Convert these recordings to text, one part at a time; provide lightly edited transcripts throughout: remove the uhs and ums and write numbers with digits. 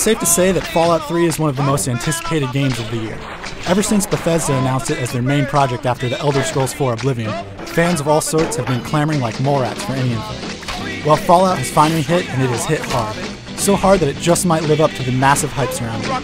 safe to say that Fallout 3 is one of the most anticipated games of the year. Ever since Bethesda announced it as their main project after the Elder Scrolls 4 Oblivion, fans of all sorts have been clamoring like mole rats for any info. Well, Fallout has finally hit, and it has hit hard. So hard that it just might live up to the massive hype surrounding it.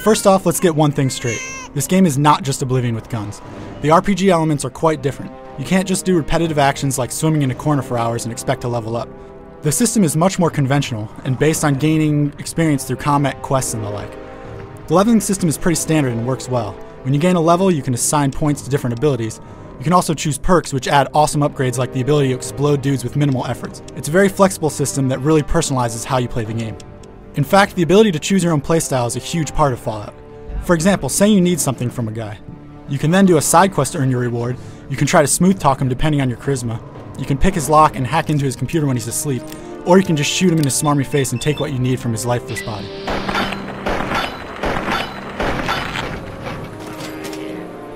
First off, let's get one thing straight. This game is not just Oblivion with guns. The RPG elements are quite different. You can't just do repetitive actions like swimming in a corner for hours and expect to level up. The system is much more conventional and based on gaining experience through combat quests and the like. The leveling system is pretty standard and works well. When you gain a level, you can assign points to different abilities. You can also choose perks which add awesome upgrades like the ability to explode dudes with minimal efforts. It's a very flexible system that really personalizes how you play the game. In fact, the ability to choose your own playstyle is a huge part of Fallout. For example, say you need something from a guy. You can then do a side quest to earn your reward. You can try to smooth talk him depending on your charisma. You can pick his lock and hack into his computer when he's asleep, or you can just shoot him in his smarmy face and take what you need from his lifeless body.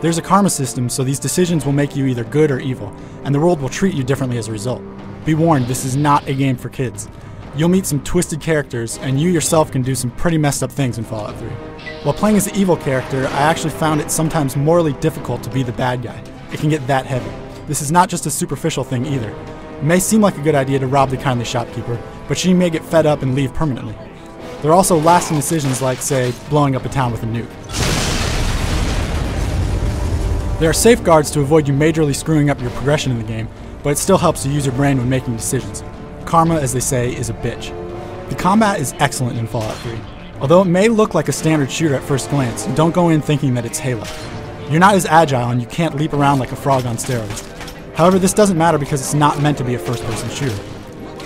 There's a karma system, so these decisions will make you either good or evil, and the world will treat you differently as a result. Be warned, this is not a game for kids. You'll meet some twisted characters, and you yourself can do some pretty messed up things in Fallout 3. While playing as the evil character, I actually found it sometimes morally difficult to be the bad guy. It can get that heavy. This is not just a superficial thing either. It may seem like a good idea to rob the kindly shopkeeper, but she may get fed up and leave permanently. There are also lasting decisions like, say, blowing up a town with a nuke. There are safeguards to avoid you majorly screwing up your progression in the game, but it still helps to use your brain when making decisions. Karma, as they say, is a bitch. The combat is excellent in Fallout 3. Although it may look like a standard shooter at first glance, don't go in thinking that it's Halo. You're not as agile and you can't leap around like a frog on steroids. However, this doesn't matter because it's not meant to be a first-person shooter.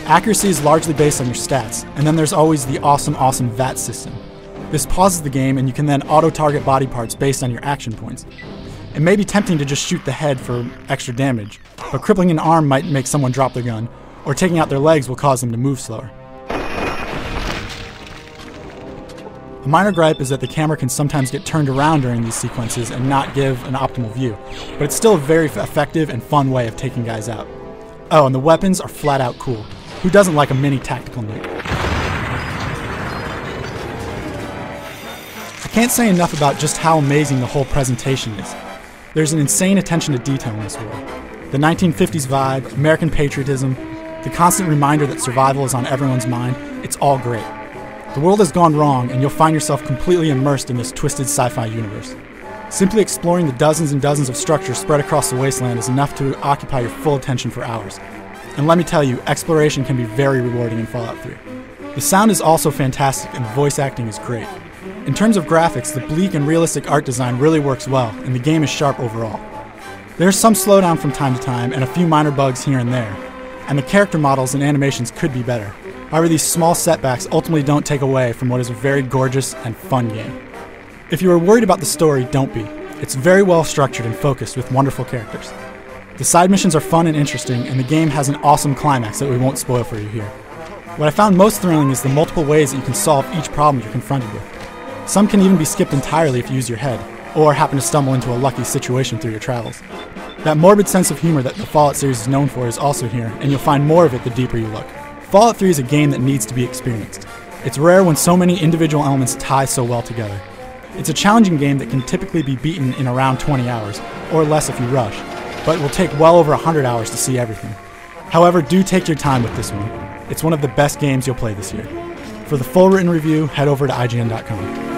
Accuracy is largely based on your stats, and then there's always the awesome VAT system. This pauses the game and you can then auto-target body parts based on your action points. It may be tempting to just shoot the head for extra damage, but crippling an arm might make someone drop their gun, or taking out their legs will cause them to move slower. A minor gripe is that the camera can sometimes get turned around during these sequences and not give an optimal view, but it's still a very effective and fun way of taking guys out. Oh, and the weapons are flat out cool. Who doesn't like a mini tactical nuke? I can't say enough about just how amazing the whole presentation is. There's an insane attention to detail in this world. The 1950s vibe, American patriotism, the constant reminder that survival is on everyone's mind, it's all great. The world has gone wrong, and you'll find yourself completely immersed in this twisted sci-fi universe. Simply exploring the dozens and dozens of structures spread across the wasteland is enough to occupy your full attention for hours. And let me tell you, exploration can be very rewarding in Fallout 3. The sound is also fantastic, and the voice acting is great. In terms of graphics, the bleak and realistic art design really works well, and the game is sharp overall. There's some slowdown from time to time, and a few minor bugs here and there, and the character models and animations could be better. However, these small setbacks ultimately don't take away from what is a very gorgeous and fun game. If you are worried about the story, don't be. It's very well structured and focused with wonderful characters. The side missions are fun and interesting, and the game has an awesome climax that we won't spoil for you here. What I found most thrilling is the multiple ways that you can solve each problem you're confronted with. Some can even be skipped entirely if you use your head, or happen to stumble into a lucky situation through your travels. That morbid sense of humor that the Fallout series is known for is also here, and you'll find more of it the deeper you look. Fallout 3 is a game that needs to be experienced. It's rare when so many individual elements tie so well together. It's a challenging game that can typically be beaten in around 20 hours, or less if you rush, but it will take well over 100 hours to see everything. However, do take your time with this one. It's one of the best games you'll play this year. For the full written review, head over to IGN.com.